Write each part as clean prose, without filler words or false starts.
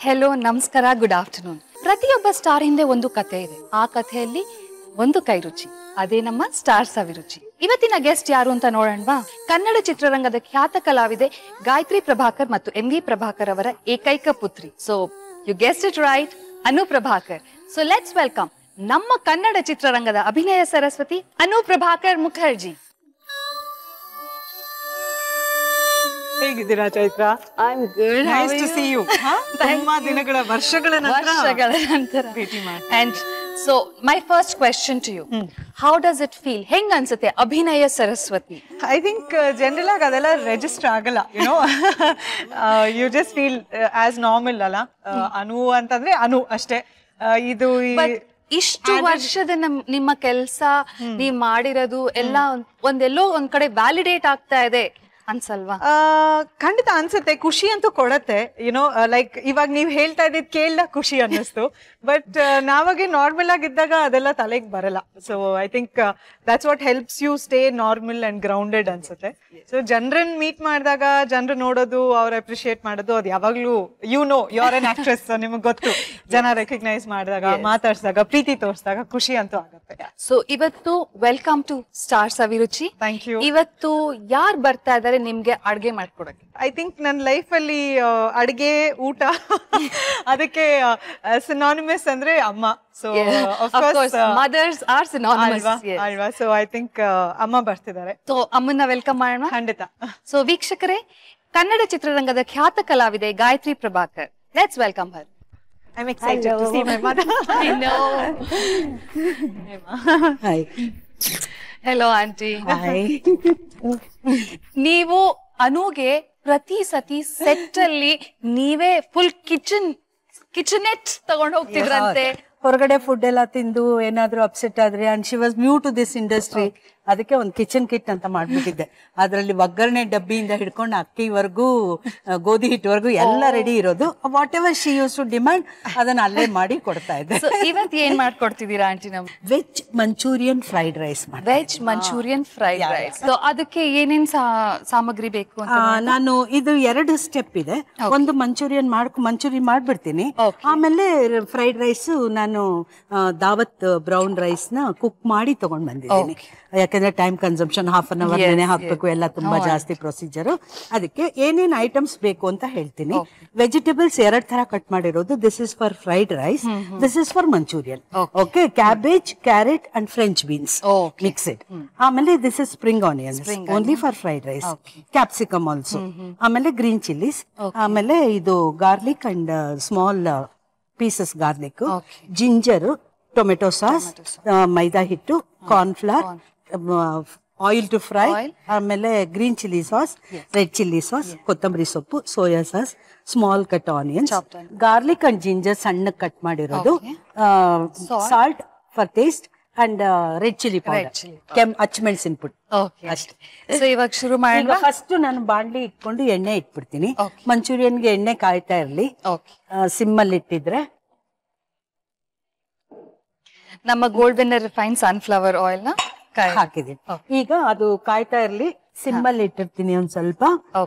Hello ನಮಸ್ಕಾರ good afternoon. ಪ್ರತಿಯೊಬ್ಬ star ಹಿಂದೆ ಒಂದು ಕಥೆ ಇದೆ. ಆ ಕಥೆಯಲ್ಲಿ ಒಂದು ಕೈ ರುಚಿ, ಅದೇ ನಮ್ಮ ಸ್ಟಾರ್ ಸವಿರುಚಿ. ಇವತ್ತಿನ ಗೆಸ್ಟ್ ಯಾರು ಅಂತ ನೋಡೋಣವಾ? ಕನ್ನಡ ಚಿತ್ರರಂಗದ ಖ್ಯಾತ ಕಲಾವಿದೆ ಗಾಯತ್ರಿ ಪ್ರಭಾಕರ್ ಮತ್ತು ಎಂ ವಿ ಪ್ರಭಾಕರ್ ಅವರ ಏಕೈಕ ಪುತ್ರಿ. So you guessed it right, Anu Prabhakar. So let's welcome ನಮ್ಮ ಕನ್ನಡ ಚಿತ್ರರಂಗದ ಅಭಿನಯ ಸರಸ್ವತಿ ಅನು ಪ್ರಭಾಕರ್ ಮುಖರ್ಜಿ. ಹೇಗಿದ್ದೀರಾ Chaitra? I'm good. Nice to see you. ತುಂಬಾ ದಿನಗಳ ವರ್ಷಗಳ ನಂತರ ಭೇಟಿ ಮಾಡಿ. And so my first question to you, how does it feel? ಹೆಂಗ ಅನ್ಸುತ್ತೆ ಅಭಿನಯ ಸರಸ್ವತಿ? I think ಜನರಲ್ ಆಗಿ ಅದೆಲ್ಲ ರೆಜಿಸ್ಟರ್ ಆಗಲ್ಲ, you just feel as normal ಅಲ್ಲ. ಅನು ಅಂತಂದ್ರೆ ಅನು ಅಷ್ಟೇ. ಇದು ಇಷ್ಟು ವರ್ಷದ ನಿಮ್ಮ ಕೆಲಸ ನೀವ್ ಮಾಡಿರೋದು ಎಲ್ಲ ಒಂದೆಲ್ಲೋ ಒಂದ್ ಕಡೆ ವ್ಯಾಲಿಡೇಟ್ ಆಗ್ತಾ ಇದೆ ಅನ್ಸಲ್ವಾ? ಖಂಡಿತ ಅನ್ಸುತ್ತೆ. ಖುಷಿ ಅಂತೂ ಕೊಡತ್ತೆ, ಲೈಕ್ ಇವಾಗ ನೀವ್ ಹೇಳ್ತಾ ಇದ್ದಿದ್ ಕೇಳ ಖುಷಿ ಅನ್ನಿಸ್ತು. ಬಟ್ ನಾವಾಗೆ ನಾರ್ಮಲ್ ಆಗಿದ್ದಾಗ ಅದೆಲ್ಲ ತಲೆಗೆ ಬರಲ್ಲ. So I think that's what helps you stay normal and grounded ಅನ್ಸುತ್ತೆ. ಸೊ ಜನರನ್ನ ಮೀಟ್ ಮಾಡಿದಾಗ ಜನರು ನೋಡೋದು, ಅವ್ರ ಅಪ್ರಿಶಿಯೇಟ್ ಮಾಡೋದು, ಅದು ಯಾವಾಗ್ಲೂ ಯು ಆರ್ ಎನ್ ಆಕ್ಟ್ರೆಸ್, ನಿಮ್ಗೆ ಗೊತ್ತು. ಜನ ರೆಕಗ್ನೈಸ್ ಮಾಡಿದಾಗ, ಮಾತಾಡ್ಸಿದಾಗ, ಪ್ರೀತಿ ತೋರಿಸಿದಾಗ ಖುಷಿ ಅಂತೂ ಆಗುತ್ತೆ. ಸೊ ಇವತ್ತು welcome to star Saviruchi. Thank you. ಇವತ್ತು ಯಾರು ಬರ್ತಾ ಇದಾರೆ ನಿಮ್ಗೆ ಅಡ್ಗೆ ಮಾಡ್ಕೊಡಕ್ಕೆ? ಐ ಥಿಂಕ್ ನನ್ನ ಲೈಫ್ ಅಲ್ಲಿ ಅಡ್ಗೆ, ಊಟ ಅದಕ್ಕೆ ಸಿನಾನಿಮಸ್ ಅಂದ್ರೆ ಅಮ್ಮ. ಸೊ ಮದರ್ಸ್ ಆರ್ ಸಿನಾನಿಮಸ್ ಅಲ್ವಾ? ಸೊ ಐ ಥಿಂಕ್ ಅಮ್ಮ ಬರ್ತಿದ್ದಾರೆ. ಸೊ ಅಮ್ಮನ್ನ ವೆಲ್ಕಮ್ ಮಾಡೋಣ. ಖಂಡಿತ. ಸೊ ವೀಕ್ಷಕರೇ, ಕನ್ನಡ ಚಿತ್ರರಂಗದ ಖ್ಯಾತ ಕಲಾವಿದೆ Gayatri Prabhakar. Let's welcome Har. I'm excited to see my mother. I know. Hi. Hello auntie. Hi. ನೀವು ಅನುಗೆ ಪ್ರತಿ ಸತಿ ಸೆಟ್ ಅಲ್ಲಿ ನೀವೇ ಫುಲ್ ಕಿಚನೆಟ್ ತಗೊಂಡು ಹೋಗ್ತಿದ್ರಂತೆ. ಹೊರಗಡೆ ಫುಡ್ ಎಲ್ಲ ತಿಂದು ಏನಾದ್ರೂ ಅಪ್ಸೆಟ್ ಆದ್ರೆ, and she was new to this industry. ಅದಕ್ಕೆ ಒಂದು ಕಿಚನ್ ಕಿಟ್ ಅಂತ ಮಾಡ್ಬಿಟ್ಟಿದ್ದೆ. ಅದ್ರಲ್ಲಿ ಒಗ್ಗರಣೆ ಡಬ್ಬಿಯಿಂದ ಹಿಡ್ಕೊಂಡು ಅಕ್ಕಿವರೆಗೂ, ಗೋಧಿ ಹಿಟ್ಟವರೆಗೂ ಎಲ್ಲ ರೆಡಿ ಇರೋದು. Whatever she use to demand ಅದನ್ನ ಅಲ್ಲೇ ಮಾಡಿ ಕೊಡ್ತಾ ಇದ್ದೆ. ಇವತ್ತು ಏನ್ ಮಾಡ್ಕೊಡ್ತಿದ್ದೀರಾ ಆಂಟಿ? ನಮ್ ವೆಜ್ ಮಂಚೂರಿಯನ್ ಫ್ರೈಡ್ ರೈಸ್ ಮಾಡಿ. Veg Manchurian fried rice. So ಅದಕ್ಕೆ ಏನೇನ್ ಸಾಮಗ್ರಿ ಬೇಕು ಅಂತ? ನಾನು ಇದು 2 ಸ್ಟೆಪ್ ಇದೆ. ಒಂದು ಮಂಚೂರಿಯನ್ ಮಾಡ್ಬಿಡ್ತೀನಿ. ಆಮೇಲೆ ಫ್ರೈಡ್ ರೈಸ್ ನಾನು ದಾವತ್ ಬ್ರೌನ್ ರೈಸ್ ನ ಕುಕ್ ಮಾಡಿ ತಗೊಂಡ್ ಬಂದಿದ್ದೀನಿ. ಯಾಕಂದ್ರೆ time consumption, half an hour ನೆನೆ ಹಾಕ್ಬೇಕು, ಎಲ್ಲ ತುಂಬಾ ಜಾಸ್ತಿ ಪ್ರೊಸೀಜರ್. ಅದಕ್ಕೆ ಏನೇನ್ ಐಟಮ್ಸ್ ಬೇಕು ಅಂತ ಹೇಳ್ತೀನಿ. ವೆಜಿಟೇಬಲ್ಸ್ 2 ತರ ಕಟ್ ಮಾಡಿರೋದು. This is for fried rice, this is for Manchurian. Okay, cabbage, carrot and French beans mixed. ಆಮೇಲೆ this is spring onions only for fried rice. Capsicum also. ಆಮೇಲೆ ಗ್ರೀನ್ ಚಿಲ್ಲೀಸ್. ಆಮೇಲೆ ಇದು garlic and small pieces garlic, ginger, tomato sauce, maida ಹಿಟ್ಟು, cornflour, oil to fry, ಆಮೇಲೆ green chilli sauce, red chilli sauce, ಕೊತ್ತಂಬರಿ ಸೊಪ್ಪು, soya sauce, small cut onions, garlic and ginger ಸಣ್ಣ cut ಮಾಡಿರೋದು, salt for taste and red chilli powder, ಅಚ್ಚಮೆಣಸಿನ ಪುಡಿ ಅಷ್ಟೇ. So ಇವಾಗ ಶುರು ಮಾಡೋಣ. ಫಸ್ಟ್ ನಾನು ಬಾಂಡ್ಲಿ ಇಟ್ಕೊಂಡು ಎಣ್ಣೆ ಇಟ್ಬಿಡ್ತೀನಿ. ಮಂಚೂರಿಯನ್ಗೆ ಎಣ್ಣೆ ಕಾಯ್ತಾ ಇರ್ಲಿ. ಸಿಮ್ಮಲ್ಲಿ ಇಟ್ಟಿದ್ರೆ ನಮ್ಮ gold winner refine sunflower oil ನ ಹಾಕಿದೀನಿ. ಈಗ ಅದು ಕಾಯ್ತಾ ಇರ್ಲಿ, ಸಿಮ್ಮಲ್ಲಿ ಇಟ್ಟಿರ್ತೀನಿ ಒಂದ್ ಸ್ವಲ್ಪ.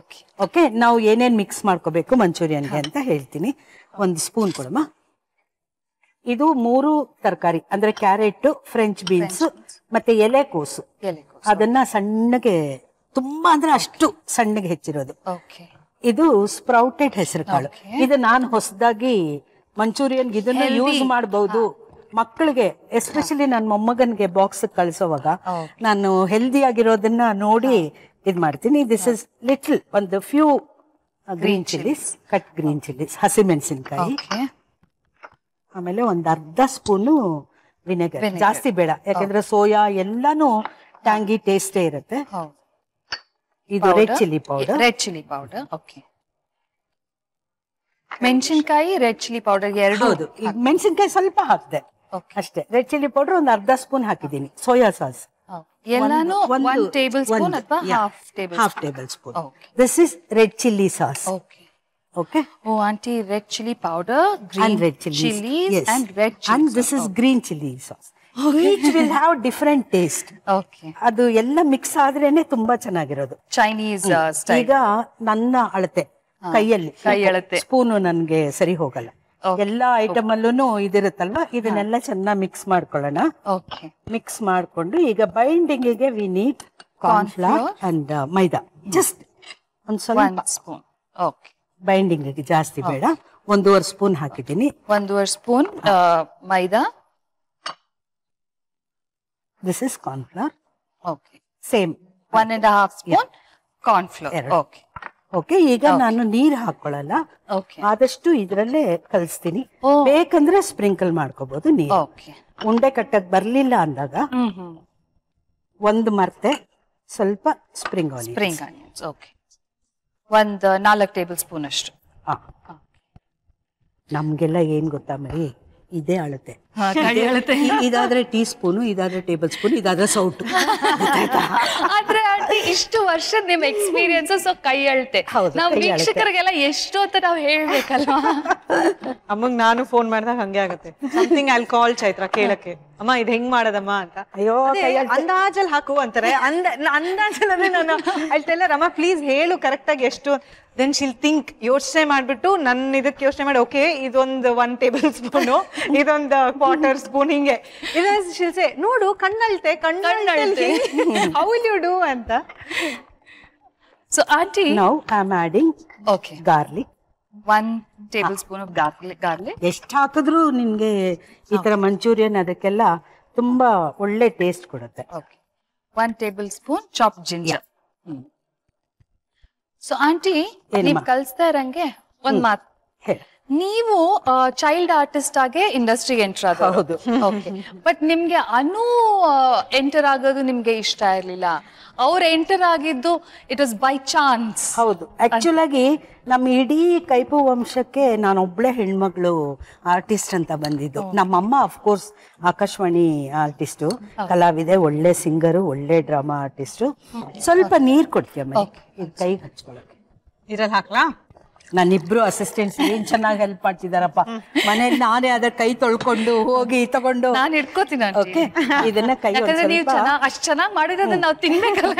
ಓಕೆ, ನಾವು ಏನೇನ್ ಮಿಕ್ಸ್ ಮಾಡ್ಕೋಬೇಕು ಮಂಚೂರಿಯನ್ಗೆ ಅಂತ ಹೇಳ್ತೀನಿ. 1 ಸ್ಪೂನ್ ಕೊಡಮ್ಮ. ಇದು 3 ತರಕಾರಿ ಅಂದ್ರೆ ಕ್ಯಾರೆಟ್, ಫ್ರೆಂಚ್ ಬೀನ್ಸ್ ಮತ್ತೆ ಎಲೆಕೋಸು. ಅದನ್ನ ಸಣ್ಣಗೆ, ತುಂಬಾ ಅಂದ್ರೆ ಅಷ್ಟು ಸಣ್ಣಗೆ ಹೆಚ್ಚಿರೋದು. ಇದು ಸ್ಪ್ರೌಟೆಡ್ ಹೆಸರು ಕಾಳು. ಇದು ನಾನು ಹೊಸದಾಗಿ ಮಂಚೂರಿಯನ್ ಇದನ್ನ ಯೂಸ್ ಮಾಡಬಹುದು ಮಕ್ಕಳಿಗೆ, ಎಸ್ಪೆಷಲಿ ನನ್ನ ಮೊಮ್ಮಗನ್ಗೆ ಬಾಕ್ಸ್ ಕಳಿಸೋವಾಗ ನಾನು ಹೆಲ್ದಿ ಆಗಿರೋದನ್ನ ನೋಡಿ ಇದ್ ಮಾಡ್ತೀನಿ. ದಿಸ್ ಇಸ್ ಲಿಟಲ್ ಒಂದು few green chillies, cut green chillies, ಹಸಿಮೆಣಸಿನಕಾಯಿ. ಆಮೇಲೆ 1/2 ಸ್ಪೂನು ವಿನೆಗರ್. ಜಾಸ್ತಿ ಬೇಡ, ಯಾಕಂದ್ರೆ ಸೋಯಾ ಎಲ್ಲಾನು ಟ್ಯಾಂಗಿ ಟೇಸ್ಟೇ ಇರುತ್ತೆ. ಇದು ರೆಡ್ ಚಿಲ್ಲಿ ಪೌಡರ್. ಓಕೆ, ಮೆಣಸಿನಕಾಯಿ, ರೆಡ್ ಚಿಲ್ಲಿ ಪೌಡರ್ ಎರಡು. ಹೌದು, ಮೆಣಸಿನಕಾಯಿ ಸ್ವಲ್ಪ ಹಾಕ್ದೆ ಅಷ್ಟೇ. ರೆಡ್ ಚಿಲ್ಲಿ ಪೌಡರ್ 1/2 ಸ್ಪೂನ್ ಹಾಕಿದ್ದೀನಿ. ಸೋಯಾ ಸಾಸ್ ಎಲ್ಲಾನು 1 ಟೇಬಲ್ ಸ್ಪೂನ್ ಅಥವಾ half table spoon. This is red chilli sauce. Okay. Oh, auntie, red chili powder, green and red chilies, yes. and red chili and this is green chili sauce. Each will have different taste. Okay. ಅದು ಎಲ್ಲ mix ಆದ್ರೇನೆ ತುಂಬಾ ಚೆನ್ನಾಗಿರೋದು. Chinese style. ಈಗ ನನ್ನ ಅಳತೆ ಕೈಯಲ್ಲಿ ಕೈ ಎಳತೆ. Spoon ನನ್ಗೆ ಸರಿ ಹೋಗಲ್ಲ. ಎಲ್ಲಾ ಐಟಮ್ ಅಲ್ಲೂ ಇದಿರುತ್ತಲ್ವಾ, ಇದನ್ನೆಲ್ಲ ಚೆನ್ನಾಗಿ ಮಿಕ್ಸ್ ಮಾಡ್ಕೊಳ್ಳೋಣ. ಓಕೆ. ಮಿಕ್ಸ್ ಮಾಡ್ಕೊಂಡು ಈಗ ಬೈಂಡಿಂಗಿಗೆ we need cornflour and maida. Just ಒಂದ್ ಸ್ವಲ್ಪ 1 ಸ್ಪೂನ್. ಓಕೆ. ಬೈಂಡಿಂಗಿಗೆ ಜಾಸ್ತಿ ಬೇಡ, 1.5 ಸ್ಪೂನ್ ಹಾಕಿದ್ದೀನಿ. 1.5 spoon maida. This is cornflour. Okay. Same 1.5 spoon cornflour. Okay. Okay. ಈಗ ನಾನು ನೀರ್ ಹಾಕೊಳ್ಳಲ್ಲ, ಓಕೆ. ಆದಷ್ಟು ಇದ್ರಲ್ಲೇ ಕಲಿಸ್ತೀನಿ. ಬೇಕಂದ್ರೆ ಸ್ಪ್ರಿಂಕಲ್ ಮಾಡ್ಕೋಬಹುದು ನೀರು. ಓಕೆ. ಉಂಡೆ ಕಟ್ಟಕ್ ಬರ್ಲಿಲ್ಲ ಅಂದಾಗ ಒಂದು ಮರ್ತೆ ಸ್ವಲ್ಪ spring onions. Okay. 4 table spoon ಅಷ್ಟು. ನಮ್ಗೆಲ್ಲ ಏನ್ ಗೊತ್ತಾ ಮರಿ, ಇದೇ ಅಳತೆ. ಇದಾದ್ರೆ ಟೀ ಸ್ಪೂನು, ಇದಾದ್ರೆ ಟೇಬಲ್ ಸ್ಪೂನ್, ಇದಾದ್ರೆ ಸೌಟು. ಆದ್ರೆ ಆಂಟಿ ಇಷ್ಟು ವರ್ಷದ ನಿಮ್ ಎಕ್ಸ್ಪೀರಿಯನ್ಸ್, ಸೊ ಕೈ ಅಳತೆ. ನಾವ್ ವೀಕ್ಷಕರಿಗೆಲ್ಲ ಎಷ್ಟು ಅಂತ ನಾವ್ ಹೇಳ್ಬೇಕಲ್ವಾ? ಅಮ್ಮಂಗ್ ನಾನು ಫೋನ್ ಮಾಡಿದಾಗ ಹಂಗೆ ಆಗುತ್ತೆ. ಸಮಥಿಂಗ್ ಐ ಕಾಲ್ ಚೈತ್ರ ಕೇಳಕ್ಕೆ, ಅಮ್ಮ ಇದು ಹೆಂಗ್ ಮಾಡದಮ್ಮ ಅಂತ. ಅಯ್ಯೋ, ಅಂದಾಜಲ್ಲಿ ಹಾಕು ಅಂತಾರೆ. ಅಂದಾಜಲ್ಲಿ ನಾನು ಅಲ್ಲಿ ಟೆಲ್ಲರ್, ಅಮ್ಮ ಪ್ಲೀಸ್ ಹೇಳು ಕರೆಕ್ಟ್ ಆಗಿ ಎಷ್ಟು. ದೆನ್ ಶಿಲ್ ಥಿಂಕ್, ಯೋಚನೆ ಮಾಡ್ಬಿಟ್ಟು ನನ್ನ ಇದಕ್ಕೆ ಯೋಚನೆ ಮಾಡಿ, ಓಕೆ ಇದೊಂದು 1 ಟೇಬಲ್ ಸ್ಪೂನು, ಇದೊಂದು 1/4 ಸ್ಪೂನ್, ಹಿಂಗೆ ಶಿಲ್ಸೆ ನೋಡು ಕಣ್ಣಲ್ತೆ ಹೌ ವಿಲ್ ಯು ಡೂ ಅಂತ. So aunty now I am adding okay garlic. 1 tablespoon of garlic. ಎಷ್ಟು ಹಾಕಿದ್ರು ನಿಮ್ಗೆ ಈ ತರ ಮಂಚೂರಿಯನ್ ಅದಕ್ಕೆಲ್ಲ ತುಂಬಾ ಒಳ್ಳೆ ಟೇಸ್ಟ್ ಕೊಡುತ್ತೆ. Okay. 1 tablespoon chop ginger. So aunty ನೀವ್ ಕಲ್ಸ್ತಾ ಇರಂಗೆ ಒಂದ್ ಮಾತು, ನೀವು ಚೈಲ್ಡ್ ಆರ್ಟಿಸ್ಟ್ ಆಗಿ ಇಂಡಸ್ಟ್ರಿಗೆ ಎಂಟರ್ ಆಗೋದು. ಓಕೆ. ಬಟ್ ನಿಮ್ಗೆ ಎಂಟರ್ ಆಗೋದು ನಿಮ್ಗೆ ಇಷ್ಟ ಇರ್ಲಿಲ್ಲ, ಅವ್ರು ಎಂಟರ್ ಆಗಿದ್ದು ಇಟ್ ವಾಸ್ ಬೈ ಚಾನ್ಸ್. ಹೌದು. ಆಕ್ಚುಲ್ ಆಗಿ ನಮ್ಮ ಇಡೀ ಕೈಪು ವಂಶಕ್ಕೆ ನಾನೊಬ್ಳೆ ಹೆಣ್ಮಗಳು ಆರ್ಟಿಸ್ಟ್ ಅಂತ ಬಂದಿದ್ದು. ನಮ್ಮಮ್ಮ ಅಫ್ಕೋರ್ಸ್ ಆಕಾಶವಾಣಿ ಆರ್ಟಿಸ್ಟು, ಕಲಾವಿದೆ, ಒಳ್ಳೆ ಸಿಂಗರು, ಒಳ್ಳೆ ಡ್ರಾಮಾ ಆರ್ಟಿಸ್ಟು. ಸ್ವಲ್ಪ ನೀರ್ ಕೊಡ್ತೀಯ ಕೈಗೆ ಹಚ್ಕೊಳಕ್ಕೆ. ಇದ್ರಲ್ಲಿ ಹಾಕ್ಲಾ? ನನ್ನಿಬ್ರು ಅಸಿಸ್ಟೆಂಟ್ಸ್ ಏನ್ ಚೆನ್ನಾಗಿ ಹೆಲ್ಪ್ ಮಾಡ್ತಿದಾರಪ್ಪ. ಮನೇಲಿ ನಾನೇ ಅದ್ರ ಕೈ ತೊಳ್ಕೊಂಡು ಹೋಗಿ ತಗೊಂಡು ನಾನು ಇಟ್ಕೋತೀನಿ. ಓಕೆ. ಇದನ್ನ ಕೈ ಅಷ್ಟ್ ಚೆನ್ನಾಗಿ ಮಾಡಿದ್ರೆ ನಾವು ತಿನ್ಬೇಕಲ್ಲ.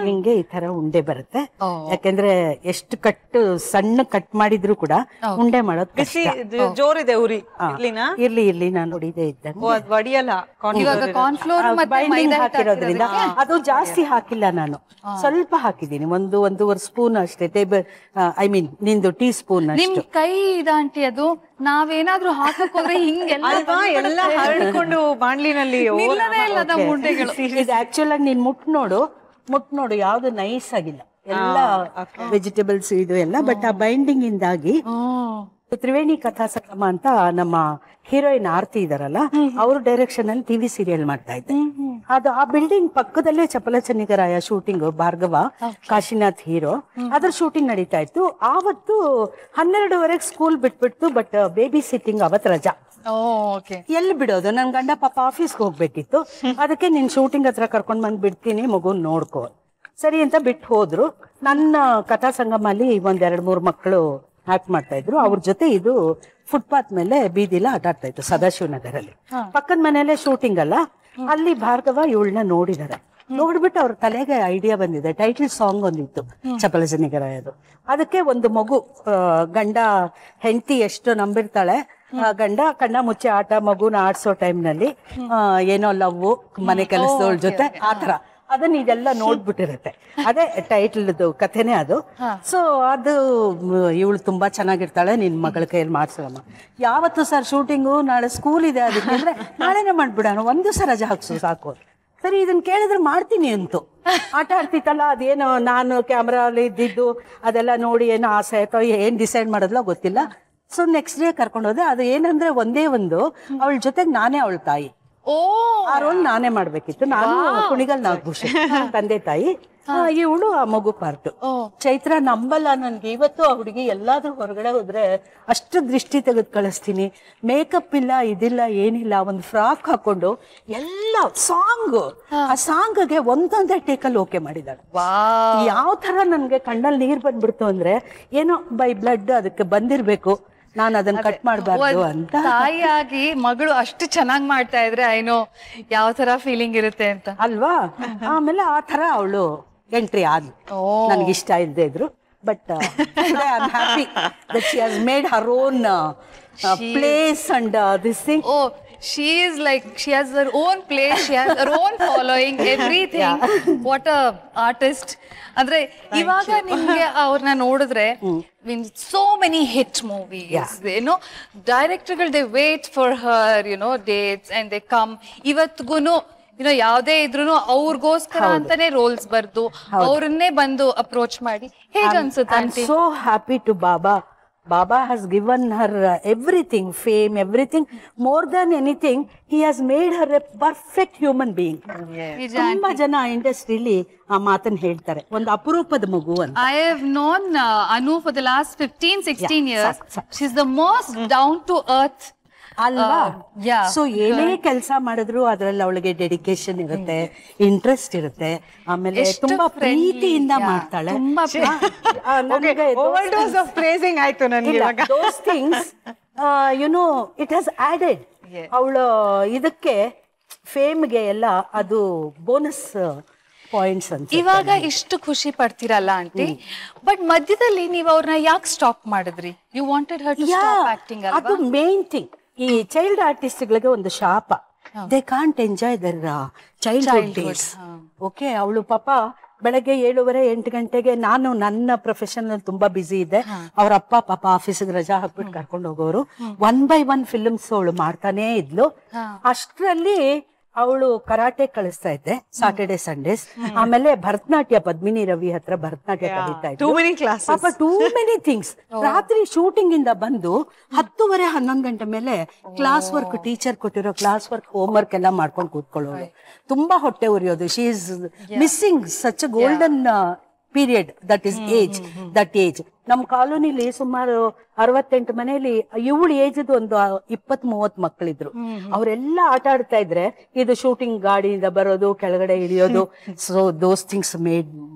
ನಿಂಗೆ ಈ ತರ ಉಂಡೆ ಬರುತ್ತೆ. ಯಾಕಂದ್ರೆ ಎಷ್ಟು ಸಣ್ಣ ಕಟ್ ಮಾಡಿದ್ರು ಕೂಡ ಉಂಡೆ ಮಾಡೋದು ಕಷ್ಟ. ಜೋರಿದೆ ಉರಿ. ಇರ್ಲಿ ನಾನು ಹೊಡಿದೇ ಇದ್ದಂಗೆ. ಒಡಿಯಲ್ಲ. ಇವಾಗ ಕಾರ್ನ್ಫ್ಲೋರ್ ಮತ್ತೆ ಬೈಂಡಿಂಗ್ ಹಾಕಿರೋದ್ರಿಂದ ಅದು ಜಾಸ್ತಿ ಹಾಕಿಲ್ಲ ನಾನು, ಸ್ವಲ್ಪ ಹಾಕಿದ್ದೀನಿ. 1.5 ಸ್ಪೂನ್ ಅಷ್ಟೇ. ಟೇಬಲ್ ಐ ಮೀನ್ ನಿಂದು ಟೀ ಸ್ಪೂನ್. ನಿಮ್ ಕೈ ಇದಾಂಟಿ, ಅದು ನಾವೇನಾದ್ರೂ ಹಾಕಕ್ ಹೋದ್ರೆ ಹಿಂಗೆಲ್ಲ ಹರಡ್ಕೊಂಡು ಬಾಣ್ಲಿನಲ್ಲಿ ಇದು ಆಕ್ಚುಲ್ ಆಗಿ ನೀನ್ ಮುಟ್ ನೋಡು ಯಾವ್ದು ನೈಸ್ ಆಗಿಲ್ಲ, ಎಲ್ಲ ವೆಜಿಟೇಬಲ್ಸ್ ಇದು ಎಲ್ಲ. ಬಟ್ ಆ ಬೈಂಡಿಂಗ್ ಇಂದಾಗಿ ತ್ರಿವೇಣಿ ಕಥಾ ಸಂಗಮ ಅಂತ ನಮ್ಮ ಹೀರೋಯಿನ್ ಆರ್ತಿ ಇದಾರಲ್ಲ, ಅವ್ರ ಡೈರೆಕ್ಷನ್ ಅಲ್ಲಿ ಟಿವಿ ಸೀರಿಯಲ್ ಮಾಡ್ತಾ ಇದ್ದೆ. ಅದು ಆ ಬಿಲ್ಡಿಂಗ್ ಪಕ್ಕದಲ್ಲೇ ಚಪಲ ಚೆನ್ನಿಗರಾಯ ಶೂಟಿಂಗ್, ಭಾರ್ಗವ ಕಾಶಿನಾಥ್ ಹೀರೋ, ಅದ್ರ ಶೂಟಿಂಗ್ ನಡೀತಾ ಇತ್ತು. ಆವತ್ತು 12:30 ಸ್ಕೂಲ್ ಬಿಟ್ಬಿಡ್ತು. ಬಟ್ ಬೇಬಿ ಸಿಟ್ಟಿಂಗ್ ಅವತ್ ರಜಾ. ಎಲ್ಲಿ ಬಿಡೋದು, ನನ್ ಗಂಡ ಪಾಪ ಆಫೀಸ್ಗೆ ಹೋಗ್ಬೇಕಿತ್ತು. ಅದಕ್ಕೆ ನಿನ್ ಶೂಟಿಂಗ್ ಹತ್ರ ಕರ್ಕೊಂಡ್ ಬಂದ್ ಬಿಡ್ತೀನಿ, ಮಗುನ್ ನೋಡ್ಕೋ ಸರಿ ಅಂತ ಬಿಟ್ಟು ಹೋದ್ರು. ನನ್ನ ಕಥಾ ಸಂಗಮ ಅಲ್ಲಿ 1-2-3 ಮಕ್ಕಳು ಆಕ್ಟ್ ಮಾಡ್ತಾ ಇದ್ರು. ಅವ್ರ ಜೊತೆ ಇದು ಫುಟ್ಪಾತ್ ಮೇಲೆ ಬೀದಿಲ ಆಟ ಆಡ್ತಾ ಇತ್ತು ಶಿವನಗರಲ್ಲಿ. ಪಕ್ಕದ ಮನೆಯಲ್ಲೇ ಶೂಟಿಂಗ್ ಅಲ್ಲ, ಅಲ್ಲಿ ಭಾರ್ಗವ ಇವಳನ್ನ ನೋಡಿದಾರೆ. ನೋಡ್ಬಿಟ್ಟು ಅವ್ರ ತಲೆಗೆ ಐಡಿಯಾ ಬಂದಿದೆ. ಟೈಟಲ್ ಸಾಂಗ್ ಒಂದಿತ್ತು ಚಪಲ ಚೆನ್ನಿಗರಾಯದು. ಅದಕ್ಕೆ ಒಂದು ಮಗು, ಗಂಡ ಹೆಂಡತಿ ಎಷ್ಟು ನಂಬಿರ್ತಾಳೆ, ಗಂಡ ಕಣ್ಣ ಮುಚ್ಚೆ ಆಟ ಮಗುನ ಆಡ್ಸೋ ಟೈಮ್ನಲ್ಲಿ ಏನೋ ಲವ್, ಮನೆ ಕೆಲಸದವಳ ಜೊತೆ ಆತರ, ಅದನ್ನ ಇದೆಲ್ಲ ನೋಡ್ಬಿಟ್ಟಿರತ್ತೆ. ಅದೇ ಟೈಟಲ್ದು ಕಥೆನೇ ಅದು. ಸೊ ಅದು ಇವಳು ತುಂಬಾ ಚೆನ್ನಾಗಿರ್ತಾಳೆ, ನಿನ್ ಮಗಳ ಕೈಯಲ್ಲಿ ಮಾಡ್ಸೋಮ್ಮ. ಯಾವತ್ತು ಸರ್ ಶೂಟಿಂಗು, ನಾಳೆ ಸ್ಕೂಲ್ ಇದೆ, ಅದಕ್ಕೆ ಅಂದ್ರೆ ನಾಳೆನೆ ಮಾಡ್ಬಿಡೋಣ, 1 ದಿವಸ ರಜಾ ಹಾಕ್ಸು ಸಾಕು. ಸರಿ ಇದನ್ನ ಕೇಳಿದ್ರೆ ಮಾಡ್ತೀನಿ ಅಂತು. ಆಟ ಆಡ್ತಿತ್ತಲ್ಲ, ಅದೇನೋ ನಾನು ಕ್ಯಾಮ್ರಾ ಅಲ್ಲಿ ಇದ್ದಿದ್ದು ಅದೆಲ್ಲ ನೋಡಿ ಏನೋ ಆಸೆ ಆಯ್ತೋ ಏನ್ ಡಿಸೈಡ್ ಮಾಡೋದ್ಲ ಗೊತ್ತಿಲ್ಲ. ಸೊ ನೆಕ್ಸ್ಟ್ ಡೇ ಕರ್ಕೊಂಡು ಹೋದೆ. ಅದು ಏನಂದ್ರೆ ಒಂದೇ ಒಂದು, ಅವಳ ಜೊತೆಗೆ ನಾನೇ ಅವಳ ತಾಯಿ. ಆ ರೋಲ್ ನಾನೇ ಮಾಡ್ಬೇಕಿತ್ತು. ನಾನು ಕುಣಿಗಲ್ ನಾಗಭೂಷಣ್ ತಂದೆ ತಾಯಿ, ಇವಳು ಆ ಮಗು ಪಾರ್ಟ್. ಚೈತ್ರ ನಂಬಲ್ಲ, ನನ್ಗೆ ಇವತ್ತು ಆ ಹುಡುಗಿ ಎಲ್ಲಾದ್ರೂ ಹೊರಗಡೆ ಹೋದ್ರೆ ಅಷ್ಟು ದೃಷ್ಟಿ ತೆಗೆದು ಕಳಿಸ್ತೀನಿ. ಮೇಕಪ್ ಇಲ್ಲ, ಇದಿಲ್ಲ, ಏನಿಲ್ಲ, ಒಂದು ಫ್ರಾಕ್ ಹಾಕೊಂಡು ಎಲ್ಲ ಆ ಸಾಂಗ್ಗೆ ಒಂದೊಂದೇ ಟೇಕಲ್ಲಿ ಓಕೆ ಮಾಡಿದಾಳೆ. ಯಾವ ತರ ನನ್ಗೆ ಕಣ್ಣಲ್ಲಿ ನೀರ್ ಬಂದ್ಬಿಡ್ತು ಅಂದ್ರೆ, ಏನೋ ಬೈ ಬ್ಲಡ್ ಅದಕ್ಕೆ ಬಂದಿರ್ಬೇಕು, ನಾನು ಅದನ್ನ ಕಟ್ ಮಾಡಬಾರ್ದು ಅಂತ. ತಾಯಿಯಾಗಿ ಮಗಳು ಅಷ್ಟು ಚೆನ್ನಾಗಿ ಮಾಡ್ತಾ ಇದ್ರೆ ಏನೋ ಯಾವ ತರ ಫೀಲಿಂಗ್ ಇರುತ್ತೆ ಅಂತ ಅಲ್ವಾ. ಆಮೇಲೆ ಆ ತರ ಅವಳು ಎಂಟ್ರಿ ಆದ್ಲು. ನನ್ಗೆ ಇಷ್ಟ ಇಲ್ದೇ ಇದ್ರು. But today I'm happy that she has made her own place and this thing. Oh, she is like, she has her own place, she has her own following, everything. What a artist. ಅಂದ್ರೆ ಇವಾಗ ನಿಮ್ಗೆ ಅವ್ರನ್ನ ನೋಡಿದ್ರೆ so many hit movies, you know, directors they wait for her, you know, dates and they come. ಇವತ್ತಿಗೂನು ಯಾವ್ದೇ ಇದ್ರು ಅವ್ರಿಗೋಸ್ಕರ ಅಂತಾನೆ rolls ಬರ್ದು ಅವ್ರನ್ನೇ ಬಂದು ಅಪ್ರೋಚ್ ಮಾಡಿ ಹೇಗೆ ಅನ್ಸುತ್ತೆ aunty? So happy to Baba has given her everything, fame, everything. More than anything, he has made her a perfect human being. ತುಂಬಾ ಜನ ಇಂಡಸ್ಟ್ರಿಲಿ ಆ ಮಾತನ್ನ ಹೇಳ್ತಾರೆ, ಒಂದು ಅಪರೂಪದ ಮಗು ಅಂತ. I have known Anu for the last 15-16 years. She's the most down to earth. ಅಲ್ವಾ? ಸೊ ಏನೇ ಕೆಲಸ ಮಾಡಿದ್ರು ಅದ್ರಲ್ಲಿ ಅವಳಿಗೆ ಡೆಡಿಕೇಶನ್ ಇರುತ್ತೆ, ಇಂಟ್ರೆಸ್ಟ್ ಇರುತ್ತೆ, ಆಮೇಲೆ ತುಂಬಾ ಪ್ರೀತಿಯಿಂದ ಮಾಡ್ತಾಳೆ. overdose of praising ಆಯ್ತು ನನಗೆ ಇವಾಗ. Those things you know it has added ಅವಳ ಇದಕ್ಕೆ ಫೇಮ್ಗೆ ಎಲ್ಲ ಅದು ಬೋನಸ್ ಪಾಯಿಂಟ್ಸ್ ಅಂತ. ಇವಾಗ ಇಷ್ಟು ಖುಷಿ ಪಡ್ತೀರಲ್ಲ ಆಂಟಿ, ಬಟ್ ಮಧ್ಯದಲ್ಲಿ ನೀವು ಅವ್ರನ್ನ ಯಾಕೆ ಸ್ಟಾಪ್ ಮಾಡಿದ್ರಿ? You wanted her to stop acting ಅಲ್ವಾ? ಅದು ಮೇನ್ ಥಿಂಗ್. ಈ ಚೈಲ್ಡ್ ಆರ್ಟಿಸ್ಟ್ಗಳಿಗೆ ಒಂದು ಶಾಪ, they can't enjoy their childhood days. Okay, ಅವಳು ಪಾಪ ಬೆಳಗ್ಗೆ 7:30-8 ಗಂಟೆಗೆ, ನಾನು ನನ್ನ ಪ್ರೊಫೆಷನ್ ತುಂಬಾ ಬಿಸಿ ಇದ್ದೆ, ಅವ್ರ ಅಪ್ಪ ಪಾಪ ಆಫೀಸಿಗೆ ರಜಾ ಹಾಕ್ಬಿಟ್ಟು ಕರ್ಕೊಂಡು ಹೋಗೋರು. 1 by 1 ಫಿಲ್ಮ್ಸ್ ಅವಳು ಮಾಡ್ತಾನೆ ಇದ್ಲು. ಅಷ್ಟರಲ್ಲಿ ಅವಳು ಕರಾಟೆ ಕಳಿಸ್ತಾ ಇದ್ದೆ ಸಾಟರ್ಡೆ ಸಂಡೇಸ್. ಆಮೇಲೆ ಭರತನಾಟ್ಯ, ಪದ್ಮಿನಿ ರವಿ ಹತ್ರ ಭರತನಾಟ್ಯ ಕಲಿತಾ ಇದ್ದೆ. Too many things. ರಾತ್ರಿ ಶೂಟಿಂಗ್ ಇಂದ ಬಂದು 10:30-11 ಗಂಟೆ ಮೇಲೆ ಕ್ಲಾಸ್ ವರ್ಕ್, ಟೀಚರ್ ಕೊಟ್ಟಿರೋ ಕ್ಲಾಸ್ ವರ್ಕ್, ಹೋಮ್ ವರ್ಕ್ ಎಲ್ಲ ಮಾಡ್ಕೊಂಡು ಕೂತ್ಕೊಳ್ಳೋದು. ತುಂಬಾ ಹೊಟ್ಟೆ ಉರಿಯೋದು. She is missing such a golden period. That is age. ನಮ್ ಕಾಲೋನಿಲಿ ಸುಮಾರು 68 ಮನೆಯಲ್ಲಿ ಇವಳು ಏಜ್ದು ಒಂದು 20-30 ಮಕ್ಕಳಿದ್ರು. ಅವರೆಲ್ಲ ಆಟ ಆಡ್ತಾ ಇದ್ರೆ ಇದು ಶೂಟಿಂಗ್ ಗಾಡಿಯಿಂದ ಬರೋದು, ಕೆಳಗಡೆ ಇಳಿಯೋದು. So those things made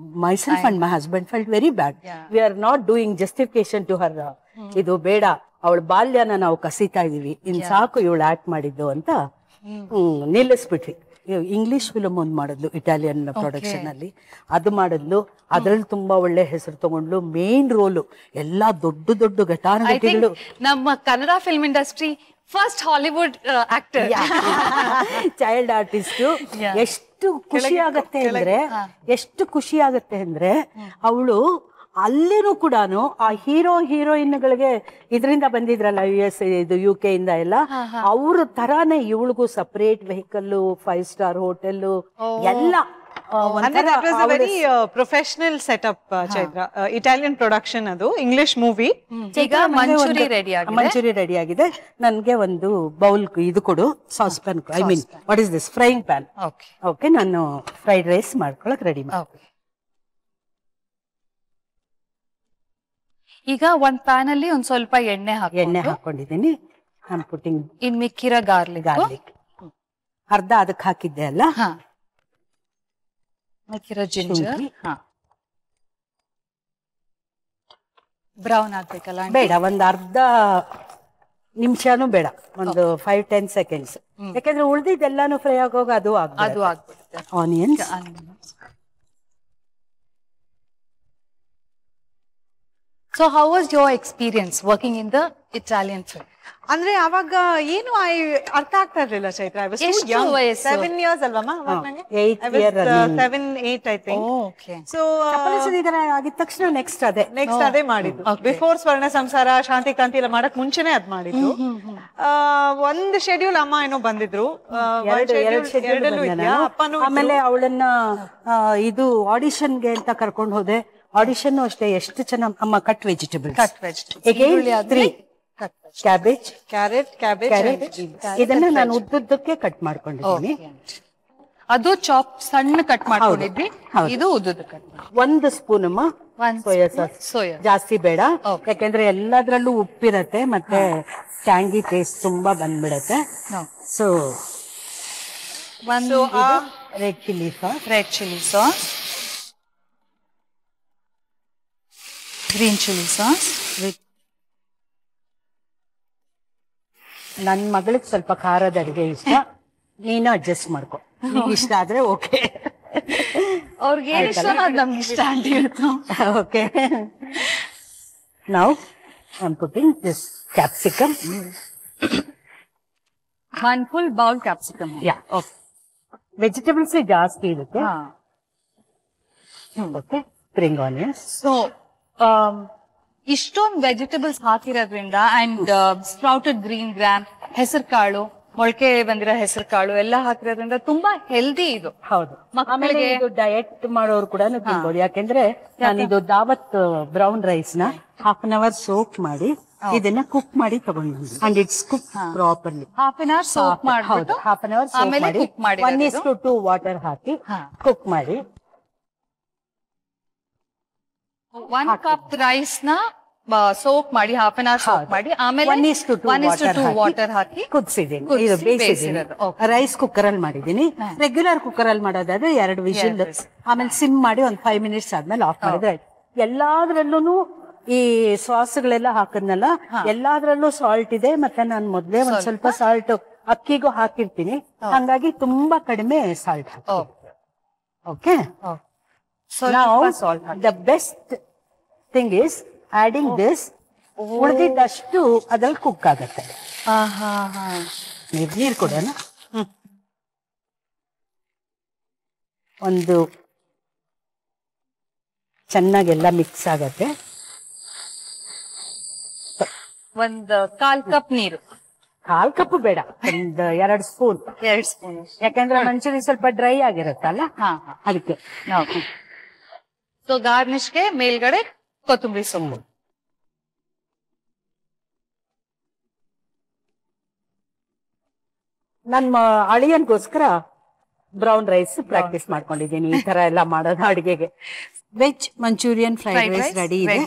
myself and my husband felt very bad. We are not doing justification to her. ಇದು ಬೇಡ, ಅವಳ ಬಾಲ್ಯನ ನಾವು ಕಸಿತಾ ಇದೀವಿ, ಇನ್ ಸಾಕು ಇವಳು ಆಕ್ಟ್ ಮಾಡಿದ್ದು ಅಂತ ನಿಲ್ಲಿಸ್ಬಿಟ್ವಿ. ಇಂಗ್ಲಿಷ್ ಫಿಲ್ಮ್ ಒಂದು ಮಾಡಿದ್ಲು, ಇಟಾಲಿಯನ್ ಪ್ರೊಡಕ್ಷನ್ ಅಲ್ಲಿ. ಅದು ಮಾಡಿದ್ಲು. ಅದ್ರಲ್ಲಿ ತುಂಬಾ ಒಳ್ಳೆ ಹೆಸರು ತಗೊಂಡ್ಲು. ಮೇನ್ ರೋಲು ಎಲ್ಲಾ ದೊಡ್ಡ ದೊಡ್ಡ ಘಟಾನುಘಟಿಗಳು. ನಮ್ಮ Kannada film industry first Hollywood actor, child artist. ಎಷ್ಟು ಖುಷಿ ಆಗತ್ತೆ ಅಂದ್ರೆ ಅವಳು ಅಲ್ಲಿನೂ ಕೂಡ ಆ ಹೀರೋಯಿನ್ಗಳಿಗೆ ಇದರಿಂದ ಬಂದಿದ್ರಲ್ಲ, US, ಇದು UK ಇಂದ ಎಲ್ಲ, ಅವ್ರ ತರಾನೇ ಇವಳಿಗೂ ಸಪರೇಟ್ ವೆಹಿಕಲ್, 5 star ಹೋಟೆಲ್ ಎಲ್ಲ. Very professional setup Chaitra. Italian production, ಅದು ಇಂಗ್ಲಿಷ್ ಮೂವಿ. ಈಗ ಮಂಚೂರಿ ರೆಡಿ ಆಗಿದೆ. ನನ್ಗೆ ಒಂದು ಬೌಲ್ ಇದು ಕೊಡು, sauce PAN. I mean what is this, frying PAN. Okay, ನಾನು ಫ್ರೈಡ್ ರೈಸ್ ಮಾಡ್ಕೊಳಕ್ ರೆಡಿ ಮಾಡಿ. ಈಗ ಒಂದ್ ಪ್ಯಾನ್ ಅಲ್ಲಿ ಒಂದ್ ಸ್ವಲ್ಪ ಎಣ್ಣೆ ಹಾಕೊಂಡಿದ್ದೀನಿ. ಪುಟ್ಟಿಂಗ್ ಇನ್ ಮಿಕ್ಕಿರೋ ಗಾರ್ಲಿಕ್ ಅರ್ಧ ಅದಕ್ಕೆ ಹಾಕಿದ್ದೆ ಅಲ್ಲ, ಮಿಕ್ಕಿರೋ ಜಿಂಜರ್. ಬ್ರೌನ್ ಆಗ್ಬೇಕಲ್ಲ? ಬೇಡ, ಒಂದ್ ಅರ್ಧ ನಿಮಿಷನೂ ಬೇಡ, ಒಂದು 5-10 seconds. ಯಾಕಂದ್ರೆ ಉಳ್ದಿದ್ದೆಲ್ಲಾನು ಫ್ರೈ ಆಗೋಗ ಅದು ಆಗ್ಬಿಡುತ್ತೆ. Onions. So how was your experience working in the Italian film? ಅಂದ್ರೆ ಅವಾಗ ಏನು ಅರ್ಥ ಆಗ್ತಾ ಇರ್ಲಿಲ್ಲ Chaitra. I was too young. 7 years ಅಲ್ವಮ್ಮ ಅವಾಗ ನಂಗೆ? 7-8 I think. So ಆಗಿದ ತಕ್ಷಣ ನೆಕ್ಸ್ಟ್ ಅದೇ ಮಾಡಿದ್ದು. ಬಿಫೋರ್ ಸ್ವರ್ಣ ಸಂಸಾರ, ಶಾಂತಿ ಕ್ರಾಂತಿ ಎಲ್ಲ ಮಾಡಕ್ ಮುಂಚೆನೆ ಅದ್ ಮಾಡಿದ್ದು. ಒಂದು ಶೆಡ್ಯೂಲ್ ಅಮ್ಮ ಏನೋ ಬಂದಿದ್ರು, ಆಮೇಲೆ ಅವಳನ್ನ ಇದು ಆಡಿಷನ್ಗೆ ಅಂತ ಕರ್ಕೊಂಡು ಹೋದೆ. ಆಡಿಷನ್ ಅಷ್ಟೇ ಎಷ್ಟು ಚೆನ್ನಾಗಿ ಅಮ್ಮ. ಕಟ್ ವೆಜಿಟೇಬಲ್ಸ್, ಕ್ಯಾಬೇಜ್, ಕ್ಯಾರೆಟ್, ಇದನ್ನ ನಾನು ಉದ್ದುದ್ದಕ್ಕೆ ಕಟ್ ಮಾಡ್ಕೊಂಡಿದ್ದೀನಿ. ಅದು ಚಾಪ್ ಸಣ್ಣ ಕಟ್ ಮಾಡ್ಕೊಂಡಿದ್ವಿ, ಇದು ಉದ್ದುದ್ದ ಕಟ್. 1 ಸ್ಪೂನ್ ಅಮ್ಮ ಸೋಯಾ ಸಾಸ್. ಜಾಸ್ತಿ ಬೇಡ, ಯಾಕಂದ್ರೆ ಎಲ್ಲದ್ರಲ್ಲೂ ಉಪ್ಪಿರತ್ತೆ ಮತ್ತೆ ಟ್ಯಾಂಗಿ ಟೇಸ್ಟ್ ತುಂಬಾ ಬಂದ್ಬಿಡತ್ತೆ. So red chilli sauce, green chilli sauce. ನನ್ ಮಗಳಿಗೆ ಸ್ವಲ್ಪ ಖಾರದ ಅಡಿಗೆ ಇಷ್ಟ, ನೀನು ಅಡ್ಜಸ್ಟ್ ಮಾಡ್ಕೊ. ಇಷ್ಟ ಆದ್ರೆ ಓಕೆ, ಅವ್ರಿಗೆ ನಮ್ಗೆ ಇಷ್ಟ. Okay. Now I'm putting this capsicum. One full bowl capsicum. Yeah. Okay. Vegetables ಜಾಸ್ತಿ ಇರುತ್ತೆ. Okay. Spring onions. ಸೊ ಇಷ್ಟೊಂದು ವೆಜಿಟೇಬಲ್ಸ್ ಹಾಕಿರೋದ್ರಿಂದ ಅಂಡ್ ಸ್ಪ್ರೌಟೆಡ್ ಗ್ರೀನ್ ಗ್ರಾಮ್, ಹೆಸರು ಕಾಳು, ಮೊಳಕೆ ಬಂದಿರೋ ಹೆಸರು ಕಾಳು ಎಲ್ಲ ಹಾಕಿರೋದ್ರಿಂದ ತುಂಬಾ ಹೆಲ್ದಿ ಇದು. ಹೌದು. ಆಮೇಲೆ ಮಕ್ಕಳಿಗೆ ಇದು ಡಯಟ್ ಮಾಡೋರು ಕೂಡ ತಿನ್ಬೋದು. ಯಾಕೆಂದ್ರೆ ನಾನಿದು ದಾವತ್ ಬ್ರೌನ್ ರೈಸ್ ನ ಹಾಫ್ ಅನ್ ಅವರ್ ಸೋಕ್ ಮಾಡಿ ಇದನ್ನ ಕುಕ್ ಮಾಡಿ ತಗೊಂಡಿದ್ದೀನಿ. And it's cook properly. Half an hour soak ಮಾಡ್ಬಿಟ್ಟು ಹಾಫ್ ಅನ್ ಅವರ್ ಆಮೇಲೆ ಕುಕ್ ಮಾಡಿ 1:2 ವಾಟರ್ ಹಾಕಿ ಕುಕ್ ಮಾಡಿ 1 ಕಪ್ ರೈಸ್ ನ ಸೋಕ್ ಮಾಡಿ ಹಾಫ್ ಅನ್ ಅವರ್ ಸೋಕ್ ಮಾಡಿ ಆಮೇಲೆ 1:2 ವಾಟರ್ ಹಾಕಿ ಕುದಿಸಿದ್ದೀನಿ. ಇದು ಬೇಯಿಸಿದ್ದೀನಿ. ರೈಸ್ ಕುಕ್ಕರ್ ಅಲ್ಲಿ ಮಾಡಿದ್ದೀನಿ. ರೆಗ್ಯುಲರ್ ಕುಕ್ಕರ್ ಅಲ್ಲಿ ಮಾಡೋದಾದ್ರೆ 2 ವಿಷಲ್ ಆಮೇಲೆ ಸಿಮ್ ಮಾಡಿ ಒಂದು 5 ಮಿನಿಟ್ಸ್ ಆದ್ಮೇಲೆ ಆಫ್ ಮಾಡಿದ್ರೆ ಆಯ್ತು. ಎಲ್ಲಾದ್ರಲ್ಲೂ ಈ ಸಾಸ್ಗಳೆಲ್ಲ ಹಾಕದ್ನಲ್ಲ, ಎಲ್ಲಾದ್ರಲ್ಲೂ ಸಾಲ್ಟ್ ಇದೆ. ಮತ್ತೆ ನಾನು ಮೊದ್ಲೇ ಒಂದ್ ಸ್ವಲ್ಪ ಸಾಲ್ಟ್ ಅಕ್ಕಿಗೂ ಹಾಕಿರ್ತೀನಿ. ಹಂಗಾಗಿ ತುಂಬಾ ಕಡಿಮೆ ಸಾಲ್ಟ್ ಹಾಕ್ತೀನಿ. Okay. Now the best thing is adding this. ಉಳಿದಿದ್ದಷ್ಟು ಅದ್ರಲ್ಲಿ ಕುಕ್ ಆಗತ್ತೆ. ನೀರು ಕೊಡೋಣ. ಒಂದು ಚೆನ್ನಾಗೆಲ್ಲ ಮಿಕ್ಸ್ ಆಗತ್ತೆ. ಒಂದು 1/4 ಕಪ್ ನೀರು. 1/4 ಕಪ್ ಬೇಡ, ಒಂದು 2 ಸ್ಪೂನ್. 2 ಸ್ಪೂನ್. ಯಾಕಂದ್ರೆ ಮಂಚೂರಿ ಸ್ವಲ್ಪ ಡ್ರೈ ಆಗಿರುತ್ತಲ್ಲ, ಅದಕ್ಕೆ. ಸೊ ಗಾರ್ನಿಶ್ಗೆ ಮೇಲ್ಗಡೆ ಕೊತ್ತಂಬರಿ ಸೊಪ್ಪು. ನನ್ನ ಅಳಿಯನ್ಗೋಸ್ಕರ ಬ್ರೌನ್ ರೈಸ್ ಪ್ರಾಕ್ಟೀಸ್ ಮಾಡ್ಕೊಂಡಿದ್ದೀನಿ. ಈ ತರ ಎಲ್ಲ ಮಾಡೋದು ಅಡಿಗೆಗೆ. Veg Manchurian fried rice ready ಇದೆ.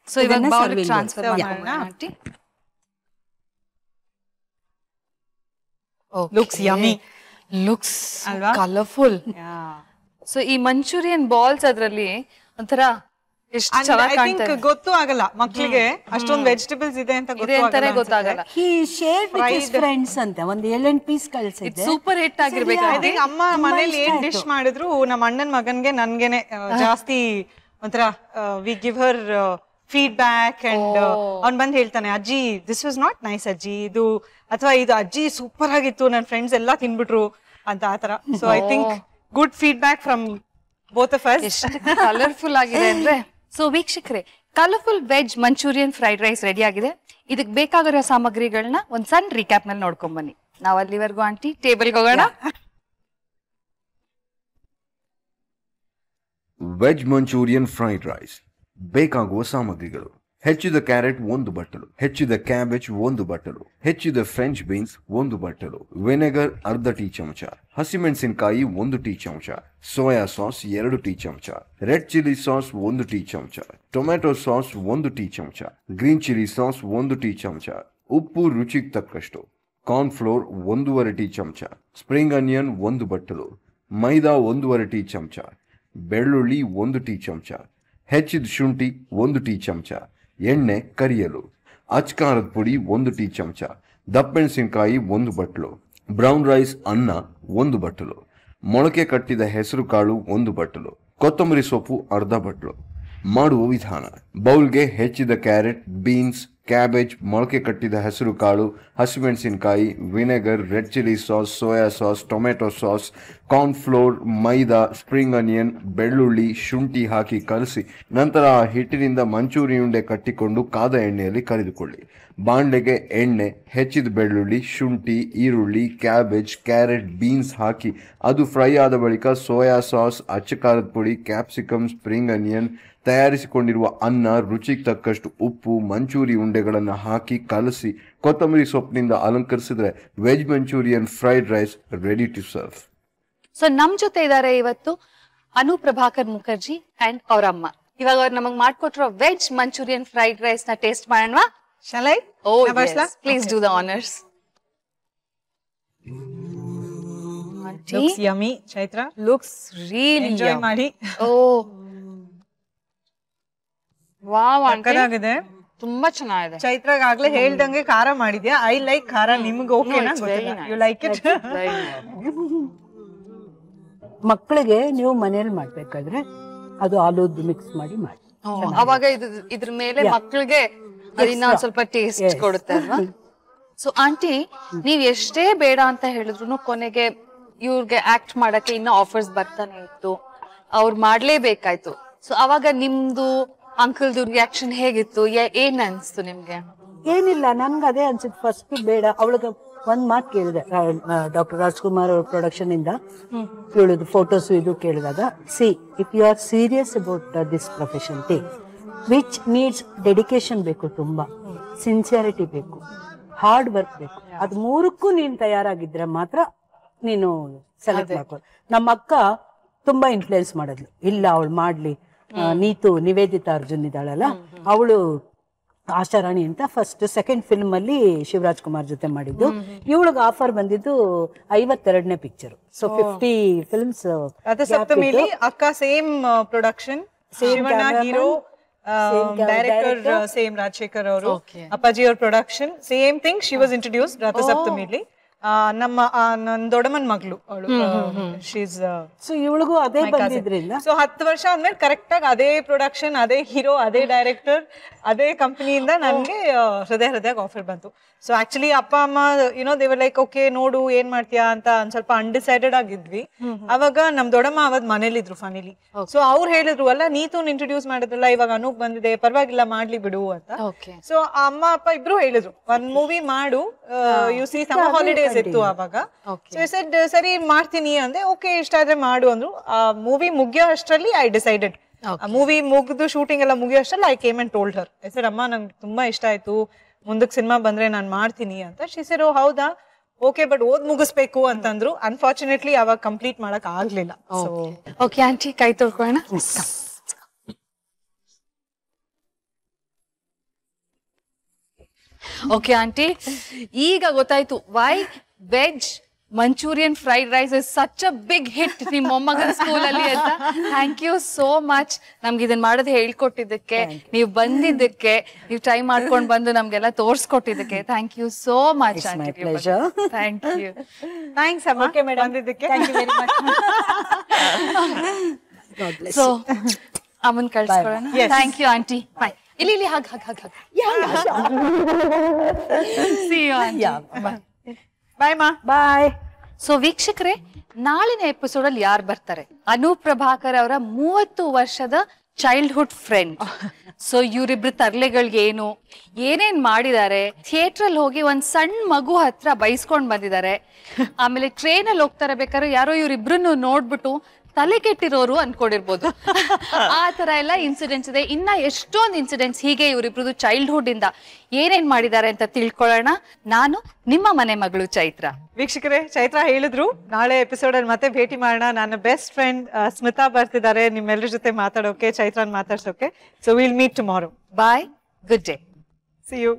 ಸೊ ಇವಾಗ ಬೌಲ್ ಟ್ರಾನ್ಸ್ಫರ್ ಮಾಡೋಣ aunty. Looks yummy. Looks colorful. So ಈ ಮಂಚೂರಿಯನ್ ಬಾಲ್ಸ್ ಅದ್ರಲ್ಲಿ ಒಂಥರ ಎಷ್ಟು ಚೆನ್ನಾಗಿ ಕಾಣ್ತಾ ಇದೆ. ಗೊತ್ತು ಆಗಲ್ಲ ಮಕ್ಕಳಿಗೆ ಅಷ್ಟೊಂದು ವೆಜಿಟೇಬಲ್ಸ್ ಇದೆ ಅಂತ ಗೊತ್ತಾಗಲ್ಲ. He shared with his friends ಅಂತ ಒಂದು 11 ಪೀಸ್ ಕಳಿಸಿದ್ದೆ. ಸೂಪರ್ ಹಿಟ್ ಆಗಿರ್ಬೇಕು. I think ಅಮ್ಮ ಮನೇಲಿ ಏನ್ ಡಿಶ್ ಮಾಡಿದ್ರು ನಮ್ಮ ಅಣ್ಣನ ಮಗನ್ಗೆ ನನ್ಗೆನೆ ಜಾಸ್ತಿ ಒಂಥರ we give her feedback and ಅವ್ನ್ ಬಂದ್ ಹೇಳ್ತಾನೆ, ಅಜ್ಜಿ ದಿಸ್ ವಾಸ್ ನಾಟ್ ನೈಸ್ ಅಜ್ಜಿ, ಇದು ಅಥವಾ ಇದು ಅಜ್ಜಿ ಸೂಪರ್ ಆಗಿತ್ತು, ನನ್ನ ಫ್ರೆಂಡ್ಸ್ ಎಲ್ಲಾ ತಿನ್ಬಿಟ್ರು ಅಂತ ಆತರ. So I think good feedback from both of us. ಎಷ್ಟು ಕಲರ್ಫುಲ್ ಆಗಿದೆ ಅಂದ್ರೆ. ಸೊ ವೀಕ್ಷಕರೇ, colourful veg Manchurian fried rice ready ಆಗಿದೆ. ಇದಕ್ಕೆ ಬೇಕಾಗಿರೋ ಸಾಮಗ್ರಿಗಳನ್ನ ಒಂದ್ ಸಣ್ಣ ರೀಕ್ಯಾಪ್ ನಲ್ಲಿ ನೋಡ್ಕೊಂಡ್ ಬನ್ನಿ. ನಾವ್ ಅಲ್ಲಿವರೆಗೂ ಆಂಟಿ ಟೇಬಲ್ಗೆ ಹೋಗೋಣ. ವೆಜ್ ಮಂಚೂರಿಯನ್ ಫ್ರೈಡ್ ರೈಸ್ ಬೇಕಾಗುವ ಸಾಮಗ್ರಿಗಳು: ಹೆಚ್ಚಿದ ಕ್ಯಾರೆಟ್ 1 ಬಟ್ಟಲು, ಹೆಚ್ಚಿದ ಕ್ಯಾಬೇಜ್ 1 ಬಟ್ಟಲು, ಹೆಚ್ಚಿದ ಫ್ರೆಂಚ್ ಬೀನ್ಸ್ 1 ಬಟ್ಟಲು, ವಿನೆಗರ್ ಅರ್ಧ ಟೀ ಚಮಚ, ಹಸಿಮೆಣಸಿನಕಾಯಿ 1 ಟೀ ಚಮಚ, ಸೋಯಾ ಸಾಸ್ 2 ಟೀ ಚಮಚ, ರೆಡ್ ಚಿಲ್ಲಿ ಸಾಸ್ 1 ಟೀ ಚಮಚ, ಟೊಮ್ಯಾಟೊ ಸಾಸ್ 1 ಟೀ ಚಮಚ, ಗ್ರೀನ್ ಚಿಲ್ಲಿ ಸಾಸ್ 1 ಟೀ ಚಮಚ, ಉಪ್ಪು ರುಚಿಗೆ ತಕ್ಕಷ್ಟು, ಕಾರ್ನ್ ಫ್ಲೋರ್ 1.5 ಟೀ ಚಮಚ, ಸ್ಪ್ರಿಂಗ್ ಆನಿಯನ್ 1 ಬಟ್ಟಲು, ಮೈದಾ 1.5 ಟೀ ಚಮಚ, ಬೆಳ್ಳುಳ್ಳಿ 1 ಟೀ ಚಮಚ, ಹೆಚ್ಚಿದ ಶುಂಠಿ 1 ಟೀ ಚಮಚ, ಎಣ್ಣೆ ಕರಿಯಲು, ಅಚ್ಕಾರದ ಪುಡಿ 1 ಟೀ ಚಮಚ, ದಪ್ಪಮೆಣಸಿನಕಾಯಿ 1 ಬಟ್ಟಲು, ಬ್ರೌನ್ ರೈಸ್ ಅನ್ನ 1 ಬಟ್ಟಲು, ಮೊಳಕೆ ಕಟ್ಟಿದ ಹೆಸರು ಕಾಳು 1 ಬಟ್ಟಲು, ಕೊತ್ತಂಬರಿ ಸೊಪ್ಪು ಅರ್ಧ ಬಟ್ಟಲು. ಮಾಡುವ ವಿಧಾನ: ಬೌಲ್ಗೆ ಹೆಚ್ಚಿದ ಕ್ಯಾರೆಟ್, ಬೀನ್ಸ್, ಕ್ಯಾಬೇಜ್, ಮೊಳಕೆ ಕಟ್ಟಿದ ಹೆಸರು ಕಾಳು, ಹಸಿಮೆಣಸಿನಕಾಯಿ, vinegar, red chilli sauce, soya sauce, tomato sauce, corn flour, maida, spring onion, ಬೆಳ್ಳುಳ್ಳಿ, ಶುಂಠಿ ಹಾಕಿ ಕಲಸಿ ನಂತರ ಆ ಹಿಟ್ಟಿನಿಂದ ಮಂಚೂರಿ ಉಂಡೆ ಕಟ್ಟಿಕೊಂಡು ಕಾದ ಎಣ್ಣೆಯಲ್ಲಿ ಕರಿದುಕೊಳ್ಳಿ. ಬಾಣಲೆಗೆ ಎಣ್ಣೆ, ಹೆಚ್ಚಿದ ಬೆಳ್ಳುಳ್ಳಿ, ಶುಂಠಿ, ಈರುಳ್ಳಿ, ಕ್ಯಾಬೇಜ್, ಕ್ಯಾರೆಟ್, ಬೀನ್ಸ್ ಹಾಕಿ ಅದು ಫ್ರೈ ಆದ ಬಳಿಕ ಸೋಯಾ ಸಾಸ್, ಅಚ್ಚ ಖಾರದ ಪುಡಿ, ಕ್ಯಾಪ್ಸಿಕಮ್, ಸ್ಪ್ರಿಂಗ್ ಆನಿಯನ್, ತಯಾರಿಸಿಕೊಂಡಿರುವ ಅನ್ನ, ರುಚಿಗೆ ತಕ್ಕಷ್ಟು ಉಪ್ಪು, ಮಂಚೂರಿ ಉಂಡೆಗಳನ್ನು ಹಾಕಿ ಕಲಸಿ ಕೊತ್ತಂಬರಿ ಸೊಪ್ಪಿನಿಂದ ಅಲಂಕರಿಸಿದ್ರೆ veg Manchurian fried rice ready to serve. So ನಮ್ ಜೊತೆ ಇದಾರೆ ಇವತ್ತು ಅನು ಪ್ರಭಾಕರ್ ಮುಖರ್ಜಿ ಅಂಡ್ ಅವ್ರ ಅಮ್ಮ. ಇವಾಗ ಅವ್ರು ನಮಗ್ ಮಾಡ್ಕೊಟ್ರೋ ವೆಜ್ ಮಂಚೂರಿಯನ್ ಫ್ರೈಡ್ ರೈಸ್ ನ ಟೇಸ್ಟ್ ಮಾಡೋಣ. Shall I? Oh yes, please do the honors. Looks yummy, Chaitra. Looks really enjoy yummy. ಮಾಡಿ. Oh. ವಾವ್ ಆಂಟಿ, ತುಂಬಾ ಚೆನ್ನಾಗಿದೆ. ಚೈತ್ರಾಗ ಆಗ್ಲೇ ಹೇಳ್ದಂಗೆ ಖಾರ ಮಾಡಿದ್ಯಾ? ಐ ಲೈಕ್ ಖಾರ. ನಿಮ್ಗೆ ಓಕೆನಾ? You like it? ಮಕ್ಕಳಿಗೆ ನೀವು ಮನೇಲಿ ಮಾಡ್ಬೇಕಾದ್ರೆ ಅದು ಆಲೂದ್ದು ಮಿಕ್ಸ್ ಮಾಡಿ. ಅವಾಗ ಇದ್ರ ಮೇಲೆ ಮಕ್ಳಿಗೆ ಇನ್ನ ಸ್ವಲ್ಪ ಟೇಸ್ಟ್ ಕೊಡುತ್ತೆ ಅಲ್ವಾ? ಸೊ ಆಂಟಿ, ನೀವ್ ಎಷ್ಟೇ ಬೇಡ ಅಂತ ಹೇಳಿದ್ರು ಕೊನೆಗೆ ಇವ್ರಿಗೆ ಆಕ್ಟ್ ಮಾಡಕ್ಕೆ ಇನ್ನ ಆಫರ್ಸ್ ಬರ್ತಾನೆ ಇತ್ತು, ಅವ್ರು ಮಾಡ್ಲೇಬೇಕಾಯ್ತು. ಸೊ ಅವಾಗ ನಿಮ್ದು ಅಂಕಲ್ದು ರಿಯಾಕ್ಷನ್ ಹೇಗಿತ್ತು? ಏನ್ ಅನ್ಸ್ತು ನಿಮ್ಗೆ? ಏನಿಲ್ಲ, ನನ್ಗೆ ಅದೇ ಅನ್ಸಿತ್ತು ಫಸ್ಟ್ ಬೇಡ. ಅವಳಿಗೆ ಒಂದ್ ಮಾತು ಕೇಳಿದೆ ಡಾಕ್ಟರ್ ರಾಜ್ಕುಮಾರ್ ಅವ್ರ ಪ್ರೊಡಕ್ಷನ್ ಇಂದ ಕೇಳಿದ್ರು, ಫೋಟೋಸ್ ಇದು ಕೇಳಿದಾಗ, see if you are serious about this profession take which needs dedication ಬೇಕು, ತುಂಬಾ ಸಿನ್ಸಿಯಾರಿಟಿ ಬೇಕು, ಹಾರ್ಡ್ ವರ್ಕ್ ಬೇಕು, ಅದ್ ಮೂರಕ್ಕೂ ನೀನ್ ತಯಾರಾಗಿದ್ರೆ ಮಾತ್ರ ನೀನು ಸೆಲೆಕ್ಟ್ ಮಾಡ್ಕೊ. ನಮ್ಮ ಅಕ್ಕ ತುಂಬಾ ಇನ್ಫ್ಲೂಯೆನ್ಸ್ ಮಾಡಿದ್ಲು, ಇಲ್ಲ ಅವಳು ಮಾಡ್ಲಿ. ನೀತು ನಿವೇದಿತಾ ಅರ್ಜುನ್ ಇದ್ದಾಳಲ್ಲ, ಅವಳು ಆಶಾರಾಣಿ ಅಂತ ಫಸ್ಟ್ ಸೆಕೆಂಡ್ ಫಿಲ್ಮ್ ಅಲ್ಲಿ ಶಿವರಾಜ್ ಕುಮಾರ್ ಜೊತೆ ಮಾಡಿದ್ದು. ಇವಳಿಗೆ ಆಫರ್ ಬಂದಿದ್ದು 52ನೇ ಪಿಕ್ಚರ್. So 50 films. ರಥಸಪ್ತಮಿಲಿ ಅಕ್ಕ same production, Shivanna hero, director same Rajashekar ಅವರು, ಅಪ್ಪಾಜಿ ಅವ್ರ production same thing. She was introduce ರಥಸಪ್ತಮಿಲಿ. ನಮ್ಮ ನನ್ ದೊಡ್ಡಮ್ಮನ್ ಮಗಳು ಅವಳು. ಸೊ ಇವಳಿಗೂ ಅದೇ ಬಂದಿದ್ರಿಂದ ಸೊ 10 ವರ್ಷ ಆದ್ಮೇಲೆ ಕರೆಕ್ಟ್ ಆಗಿ ಅದೇ ಪ್ರೊಡಕ್ಷನ್, ಅದೇ ಹೀರೋ, ಅದೇ ಡೈರೆಕ್ಟರ್, ಅದೇ ಕಂಪನಿಯಿಂದ ನನ್ಗೆ ಹೃದಯ ಆಫರ್ ಬಂತು. ಸೊ ಆಕ್ಚುಲಿ ಅಪ್ಪ ಅಮ್ಮ ದೇವರ್ ಲೈಕ್ ಓಕೆ ನೋಡು ಏನ್ ಮಾಡ್ತೀಯಾ ಅಂತ ಒಂದ್ ಸ್ವಲ್ಪ ಅನ್ಡಿಸೈಡೆಡ್ ಆಗಿದ್ವಿ. ಅವಾಗ ನಮ್ ದೊಡ್ಡಮ್ಮ ಅವತ್ ಮನೇಲಿದ್ರು ಫನಿಲಿ. ಸೊ ಅವ್ರು ಹೇಳಿದ್ರು, ಅಲ್ಲ ನೀತು ಇಂಟ್ರೊಡ್ಯೂಸ್ ಮಾಡಿದ್ರಲ್ಲ, ಇವಾಗ ಅನೂಪ್ ಬಂದಿದೆ, ಪರವಾಗಿಲ್ಲ ಮಾಡ್ಲಿ ಬಿಡು ಅಂತ. ಸೊ ಅಮ್ಮ ಅಪ್ಪ ಇಬ್ರು ಹೇಳಿದ್ರು, ಒಂದ್ ಮೂವಿ ಮಾಡು, ಯು ಸಿ ಸಮ್ಮರ್ ಹಾಲಿಡೇಸ್ ಇತ್ತು ಅವಾಗ. ಸರಿ ಮಾಡ್ತೀನಿ ಅಂದೆ. ಓಕೆ ಇಷ್ಟ ಆದ್ರೆ ಮಾಡು ಅಂದ್ರು. ಆ ಮೂವಿ ಮುಗಿಯೋ ಅಷ್ಟರಲ್ಲಿ ಐ ಡಿಸೈಡೆಡ್. ಆ ಮೂವಿ ಮುಗಿದು ಶೂಟಿಂಗ್ ಎಲ್ಲ ಮುಗಿಯೋ ಅಷ್ಟರಲ್ಲಿ I came and told Har, sir ಅಮ್ಮ ನಂಗೆ ತುಂಬಾ ಇಷ್ಟ ಆಯ್ತು, ಮುಂದಕ್ಕೆ ಸಿನಿಮಾ ಬಂದ್ರೆ ನಾನು ಮಾಡ್ತೀನಿ ಅಂತ. ಶಿ ಸೆಡ್ ಓ ಹೌದಾ, ಓಕೆ ಬಟ್ ಓದ್ ಮುಗಿಸ್ಬೇಕು ಅಂತಂದ್ರು. ಅನ್ಫಾರ್ಚುನೇಟ್ಲಿ ಅವಾಗ ಕಂಪ್ಲೀಟ್ ಮಾಡಕ್ ಆಗ್ಲಿಲ್ಲ. ಸೊ ಓಕೆ ಆಂಟಿ, ಕೈ ತೊಳ್ಕೊಳ್ಳೋಣ. ಓಕೆ ಆಂಟಿ, ಈಗ ಗೊತ್ತಾಯ್ತು why veg Manchurian fried rice is such a big hit ನಿಮ್ಮ ಮೊಮ್ಮಗನ ಸ್ಕೂಲಲ್ಲಿ ಅಂತ. ಥ್ಯಾಂಕ್ ಯು ಸೋ ಮಚ್ ನಮ್ಗೆ ಇದನ್ನ ಮಾಡೋದು ಹೇಳ್ಕೊಟ್ಟಿದ್ದಕ್ಕೆ, ನೀವು ಬಂದಿದ್ದಕ್ಕೆ, ನೀವು ಟ್ರೈ ಮಾಡ್ಕೊಂಡು ಬಂದು ನಮ್ಗೆಲ್ಲ ತೋರ್ಸ್ಕೊಟ್ಟಿದ್ದಕ್ಕೆ thank you so much aunty. Thank you. Thanks ಅಮ್ಮ ಬಂದಿದ್ದಕ್ಕೆ. ಸೊ ಅಮ್ಮನ್ ಕಳ್ಸ್ಕೊಳ್ಳೋಣ. Thank you aunty. ಬಾಯ್. ಇಲ್ಲಿ ಹಾಗೆ ಬಾಯ್ ಮಾ. ಬಾಯ್. ಸೊ ವೀಕ್ಷಕರೇ, ನಾಳಿನ ಎಪಿಸೋಡ್ ಅಲ್ಲಿ ಯಾರು ಬರ್ತಾರೆ? ಅನೂಪ್ ಪ್ರಭಾಕರ್ ಅವರ 30 ವರ್ಷದ ಚೈಲ್ಡ್ಹುಡ್ ಫ್ರೆಂಡ್. ಸೊ ಇವರಿಬ್ರು ತರ್ಲೆಗಳಿಗೆ ಏನೇನ್ ಮಾಡಿದ್ದಾರೆ, ಥಿಯೇಟರ್ ಅಲ್ಲಿ ಹೋಗಿ ಒಂದ್ ಸಣ್ಣ ಮಗು ಹತ್ರ ಬೈಸ್ಕೊಂಡ್ ಬಂದಿದ್ದಾರೆ. ಆಮೇಲೆ ಟ್ರೈನ್ ಅಲ್ಲಿ ಹೋಗ್ತಾರೆ, ಬೇಕಾದ್ರೆ ಯಾರೋ ಇವ್ರಿಬ್ರನ್ನು ನೋಡ್ಬಿಟ್ಟು ತಲೆ ಕೆಟ್ಟಿರೋರು ಅನ್ಕೊಂಡಿರ್ಬೋದು. ಆ ತರ ಎಲ್ಲ ಇನ್ಸಿಡೆಂಟ್ಸ್ ಇದೆ. ಇನ್ನ ಎಷ್ಟೊಂದು ಇನ್ಸಿಡೆಂಟ್ಸ್ ಹೀಗೆ ಇವರಿಬ್ರದ್ದು ಚೈಲ್ಡ್ಹುಡ್ ಇಂದ ಏನೇನ್ ಮಾಡಿದ್ದಾರೆ ಅಂತ ತಿಳ್ಕೊಳ್ಳೋಣ. ನಾನು ನಿಮ್ಮ ಮನೆ ಮಗಳು ಚೈತ್ರ. ವೀಕ್ಷಕರೇ, ಚೈತ್ರ ಹೇಳಿದ್ರು ನಾಳೆ ಎಪಿಸೋಡ್ ಅಲ್ಲಿ ಮತ್ತೆ ಭೇಟಿ ಮಾಡೋಣ. ನನ್ನ ಬೆಸ್ಟ್ ಫ್ರೆಂಡ್ ಸ್ಮಿತಾ ಬರ್ತಿದ್ದಾರೆ ನಿಮ್ಮೆಲ್ಲರ ಜೊತೆ ಮಾತಾಡೋಕೆ, ಚೈತ್ರನ್ ಮಾತಾಡ್ಸೋಕೆ. So will meet tomorrow. Bye, good day. See you.